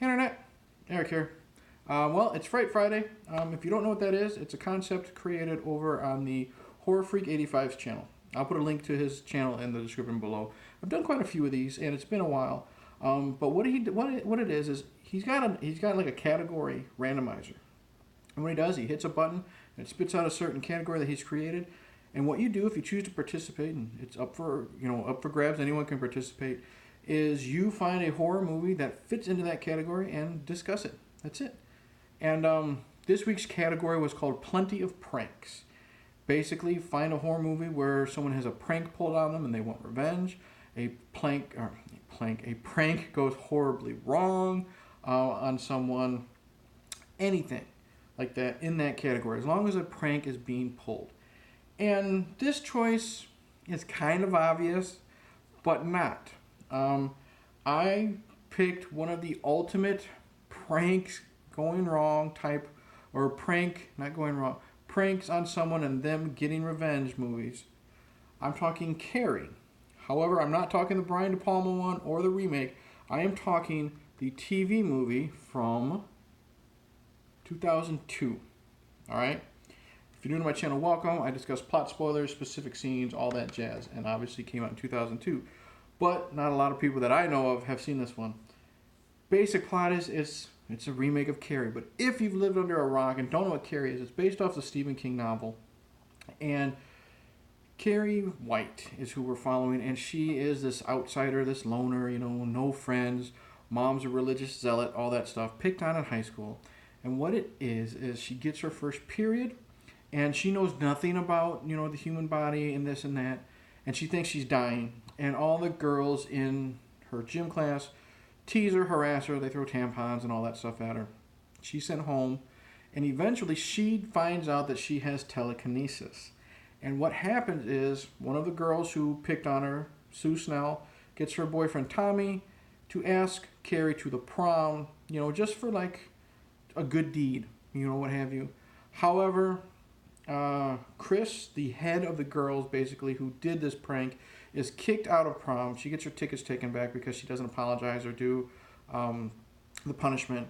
Internet, Eric here. Well, it's Fright Friday. If you don't know what that is, it's a concept created over on the Horror Freak 85's channel. I'll put a link to his channel in the description below. I've done quite a few of these, and it's been a while. But what it is he's got like a category randomizer, and what he does, he hits a button and it spits out a certain category that he's created. And what you do if you choose to participate, and it's up for grabs, anyone can participate, is you find a horror movie that fits into that category and discuss it. That's it. And this week's category was called Plenty of Pranks. Basically, find a horror movie where someone has a prank pulled on them and they want revenge. A prank goes horribly wrong on someone. Anything like that in that category, as long as a prank is being pulled. And this choice is kind of obvious, but not. I picked one of the ultimate pranks going wrong type, or pranks on someone and them getting revenge movies. I'm talking Carrie. However, I'm not talking the Brian De Palma one or the remake. I am talking the TV movie from 2002. Alright? If you're new to my channel, welcome. I discuss plot spoilers, specific scenes, all that jazz, and obviously came out in 2002. But not a lot of people that I know of have seen this one. Basic plot is it's a remake of Carrie, but if you've lived under a rock and don't know what Carrie is, it's based off the Stephen King novel. And Carrie White is who we're following, and she is this outsider, this loner, no friends, mom's a religious zealot, all that stuff, picked on in high school. And what it is she gets her first period, and she knows nothing about, the human body and this and that, and she thinks she's dying. And all the girls in her gym class tease her, harass her, they throw tampons and all that stuff at her. She's sent home, and eventually she finds out that she has telekinesis. And what happens is one of the girls who picked on her, Sue Snell, gets her boyfriend Tommy to ask Carrie to the prom, just for like a good deed, what have you. However, Chris, the head of the girls basically who did this prank, is kicked out of prom. She gets her tickets taken back because she doesn't apologize or do the punishment.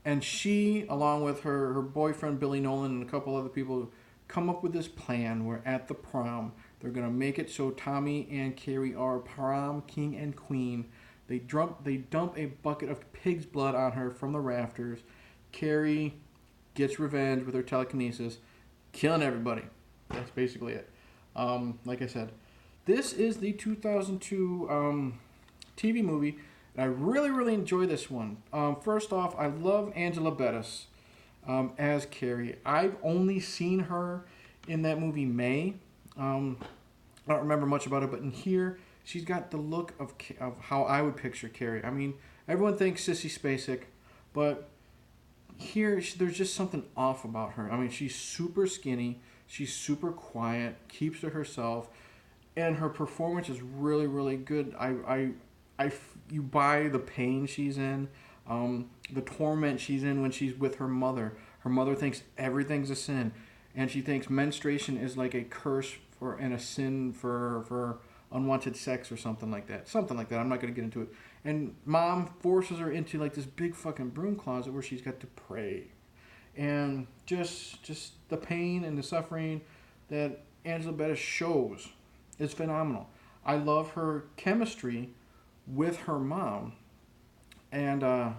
And she, along with her boyfriend Billy Nolan and a couple other people, come up with this plan where at the prom they're going to make it so Tommy and Carrie are prom king and queen. They dump a bucket of pig's blood on her from the rafters. Carrie gets revenge with her telekinesis, killing everybody. That's basically it. Like I said, this is the 2002 TV movie, and I really, really enjoy this one. First off, I love Angela Bettis as Carrie. I've only seen her in that movie May. I don't remember much about it, but in here, she's got the look of how I would picture Carrie. I mean, everyone thinks Sissy Spacek, but here there's just something off about her. I mean, she's super skinny, she's super quiet, keeps to herself, and her performance is really, really good. You buy the pain she's in, the torment she's in when she's with her mother. Her mother thinks everything's a sin, and she thinks menstruation is like a curse and a sin for unwanted sex or something like that. I'm not going to get into it. And mom forces her into like this big fucking broom closet where she's got to pray. And just the pain and the suffering that Angela Bettis shows is phenomenal. I love her chemistry with her mom, and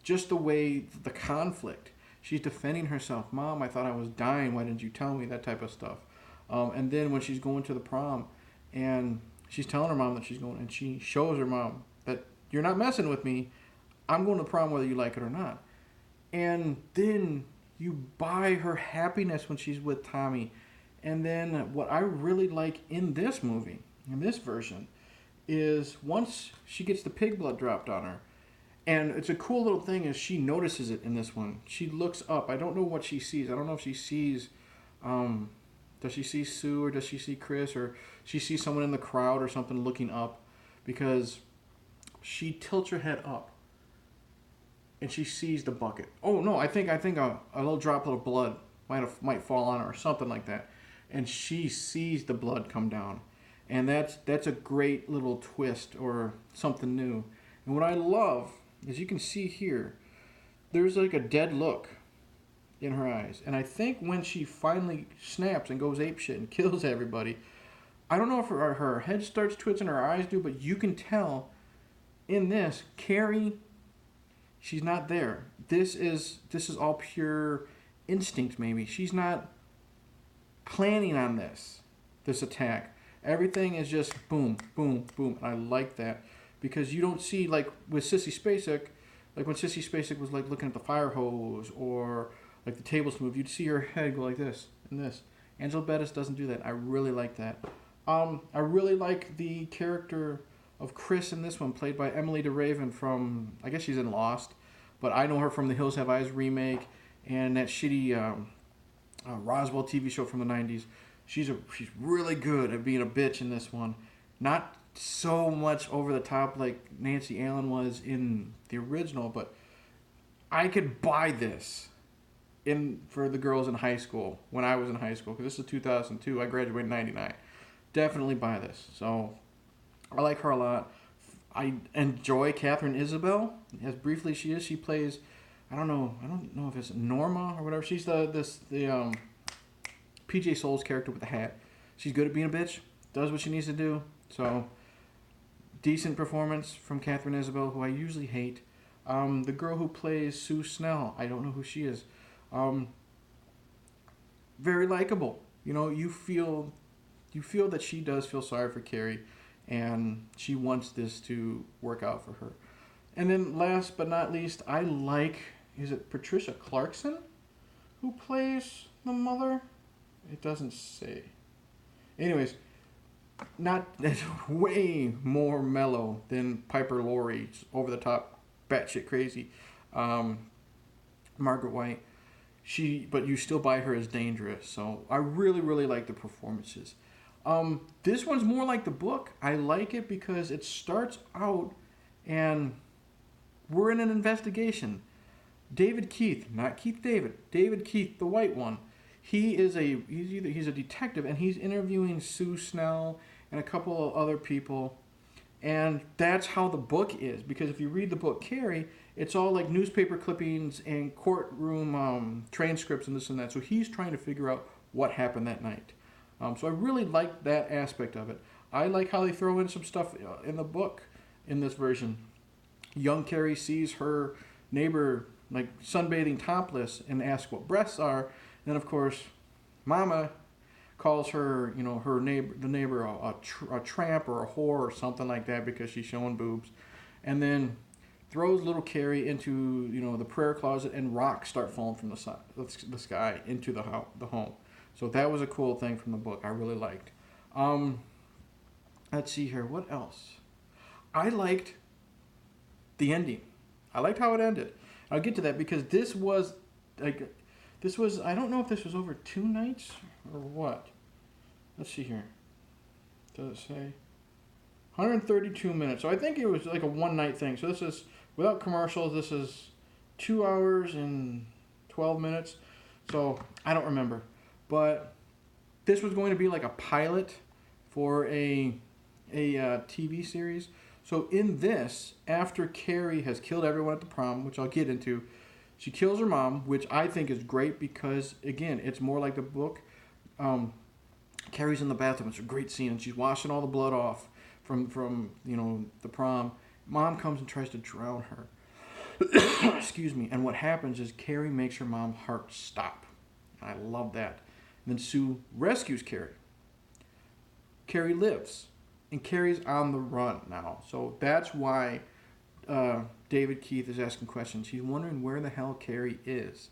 just the way the conflict. She's defending herself. Mom, I thought I was dying. Why didn't you tell me? That type of stuff. And then when she's going to the prom, and she's telling her mom that she's going, and she shows her mom that you're not messing with me. I'm going to prom whether you like it or not. And then you buy her happiness when she's with Tommy. And then what I really like in this movie, in this version, is once she gets the pig blood dropped on her, and it's a cool little thing is she notices it in this one. She looks up. I don't know what she sees. I don't know if she sees, does she see Sue or does she see Chris or she sees someone in the crowd or something looking up, because she tilts her head up and she sees the bucket. Oh no, I think a little droplet of blood might fall on her or something like that, and she sees the blood come down, and that's a great little twist or something new. And what I love as you can see here, there's like a dead look in her eyes. And I think when she finally snaps and goes apeshit and kills everybody, I don't know if her head starts twisting, her eyes do, but you can tell in this, Carrie, she's not there. This is all pure instinct, maybe. She's not planning on this attack. Everything is just boom, boom, boom. And I like that because you don't see, like with Sissy Spacek, like when Sissy Spacek was like looking at the fire hose or like the tables move, you'd see her head go like this and this. Angela Bettis doesn't do that. I really like that. I really like the character of Chris in this one, played by Emily DeRaven from, I guess she's in Lost, but I know her from the Hills Have Eyes remake and that shitty Roswell TV show from the 90s. She's really good at being a bitch in this one. Not so much over the top like Nancy Allen was in the original, but I could buy this for the girls in high school when I was in high school, because this is 2002. I graduated in 99. Definitely buy this. So I like her a lot. I enjoy Catherine Isabel, as briefly she is. She plays, I don't know if it's Norma or whatever. She's the PJ Souls character with the hat. She's good at being a bitch, does what she needs to do. So decent performance from Catherine Isabel, who I usually hate. The girl who plays Sue Snell, I don't know who she is. Very likable. You know, you feel that she does feel sorry for Carrie, and she wants this to work out for her. And then last but not least, I like, is it Patricia Clarkson who plays the mother? It doesn't say. Anyways, it's way more mellow than Piper Laurie's over the top, batshit crazy Margaret White. But you still buy her as dangerous. So I really, really like the performances. This one's more like the book. I like it because it starts out and we're in an investigation. David Keith, not Keith David, David Keith, the white one. He's a detective and he's interviewing Sue Snell and a couple of other people. And that's how the book is, because if you read the book Carrie, it's all like newspaper clippings and courtroom transcripts and this and that. So he's trying to figure out what happened that night. So I really like that aspect of it. I like how they throw in some stuff in the book in this version. Young Carrie sees her neighbor like sunbathing topless and asks what breasts are. And then of course, Mama calls her, the neighbor a tramp or a whore or something like that because she's showing boobs. And then throws little Carrie into, the prayer closet, and rocks start falling from the sky into the home. So that was a cool thing from the book. I really liked. Let's see here. What else? I liked the ending. I liked how it ended. I'll get to that because this was, I don't know if this was over 2 nights or what. Let's see here. Does it say? 132 minutes. So I think it was like a 1-night thing. So this is, without commercials, this is 2 hours and 12 minutes. So I don't remember. But this was going to be like a pilot for a TV series. So in this, after Carrie has killed everyone at the prom, which I'll get into, she kills her mom, which I think is great because, again, it's more like the book. Carrie's in the bathroom. It's a great scene, and she's washing all the blood off from the prom. Mom comes and tries to drown her. Excuse me. And what happens is Carrie makes her mom's heart stop. I love that. And then Sue rescues Carrie. Carrie lives. And Carrie's on the run now. So that's why David Keith is asking questions. He's wondering where the hell Carrie is.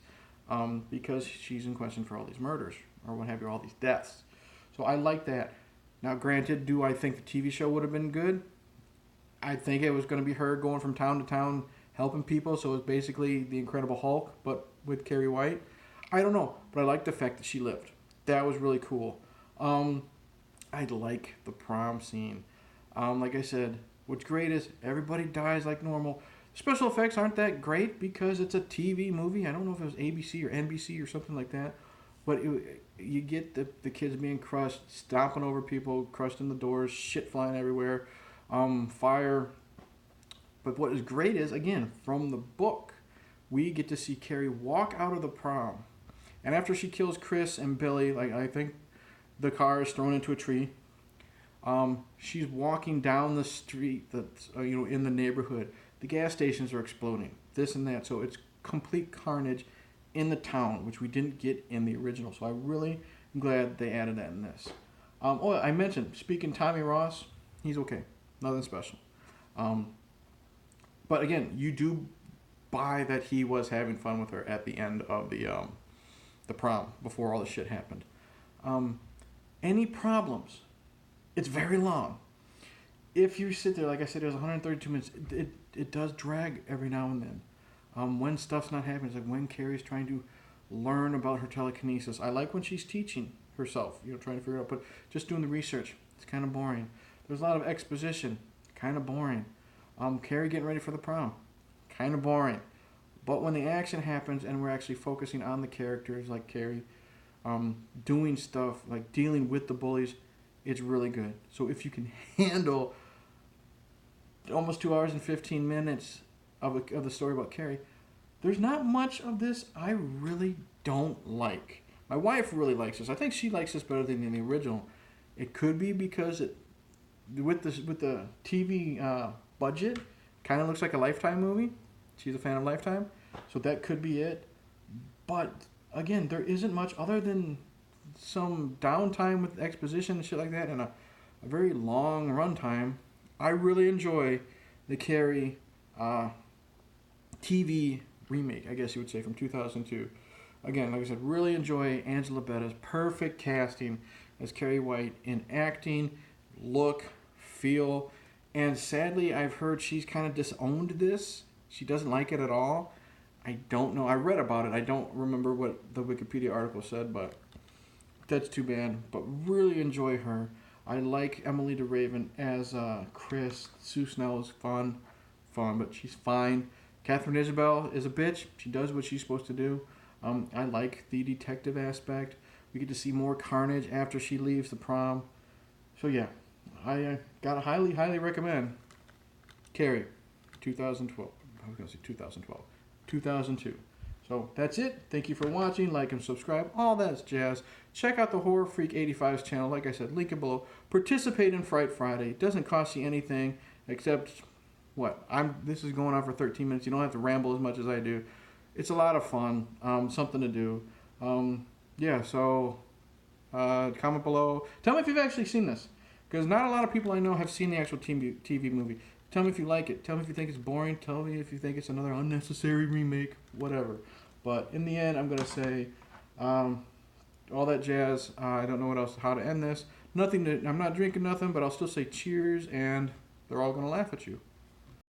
Because she's in question for all these murders. Or what have you, all these deaths. So I like that. Now granted, do I think the TV show would have been good? I think it was going to be her going from town to town helping people. So it was basically the Incredible Hulk, but with Carrie White. I don't know. But I like the fact that she lived. That was really cool. I like the prom scene. Like I said, what's great is everybody dies like normal. Special effects aren't that great because it's a TV movie. I don't know if it was ABC or NBC or something like that. But you get the kids being crushed, stomping over people, crushed in the doors, shit flying everywhere. Fire But what is great is, again, from the book, we get to see Carrie walk out of the prom. And after she kills Chris and Billy, like I think the car is thrown into a tree. She's walking down the street that's in the neighborhood. The gas stations are exploding, this and that. So it's complete carnage in the town, which we didn't get in the original. So I really am glad they added that in this. I mentioned, speaking Tommy Ross, he's okay, nothing special. But again, you do buy that he was having fun with her at the end of the prom before all the shit happened. Any problems? It's very long. If you sit there, like I said, it was 132 minutes. It does drag every now and then. When stuff's not happening, it's like when Carrie's trying to learn about her telekinesis. I like when she's teaching herself, trying to figure it out. But just doing the research, it's kind of boring. There's a lot of exposition, kind of boring. Carrie getting ready for the prom, kind of boring. But when the action happens and we're actually focusing on the characters like Carrie, doing stuff like dealing with the bullies, it's really good. So if you can handle almost 2 hours and 15 minutes of the story about Carrie, there's not much of this I really don't like. My wife really likes this. I think she likes this better than the original. It could be because with the TV budget, kind of looks like a Lifetime movie. She's a fan of Lifetime, so that could be it. But again, there isn't much other than some downtime with exposition and shit like that, and a very long runtime. I really enjoy the Carrie TV remake, I guess you would say, from 2002. Again, like I said, really enjoy Angela Bettis. Perfect casting as Carrie White in acting, look, feel, and sadly, I've heard she's kind of disowned this. She doesn't like it at all. I don't know. I read about it. I don't remember what the Wikipedia article said, but that's too bad. But really enjoy her. I like Emily DeRaven as Chris. Sue Snell is fun, but she's fine. Catherine Isabel is a bitch. She does what she's supposed to do. I like the detective aspect. We get to see more carnage after she leaves the prom. So yeah, I gotta highly recommend Carrie, 2012. I was gonna say 2012, 2002. So that's it. Thank you for watching. Like and subscribe. All that jazz. Check out the Horror Freak 85's channel. Like I said, link it below. Participate in Fright Friday. It doesn't cost you anything except what? This is going on for 13 minutes. You don't have to ramble as much as I do. It's a lot of fun. Something to do. Yeah. So comment below. Tell me if you've actually seen this, because not a lot of people I know have seen the actual TV movie. Tell me if you like it. Tell me if you think it's boring. Tell me if you think it's another unnecessary remake. Whatever. But in the end, I'm going to say all that jazz. I don't know what else, how to end this. I'm not drinking nothing, but I'll still say cheers, and they're all going to laugh at you.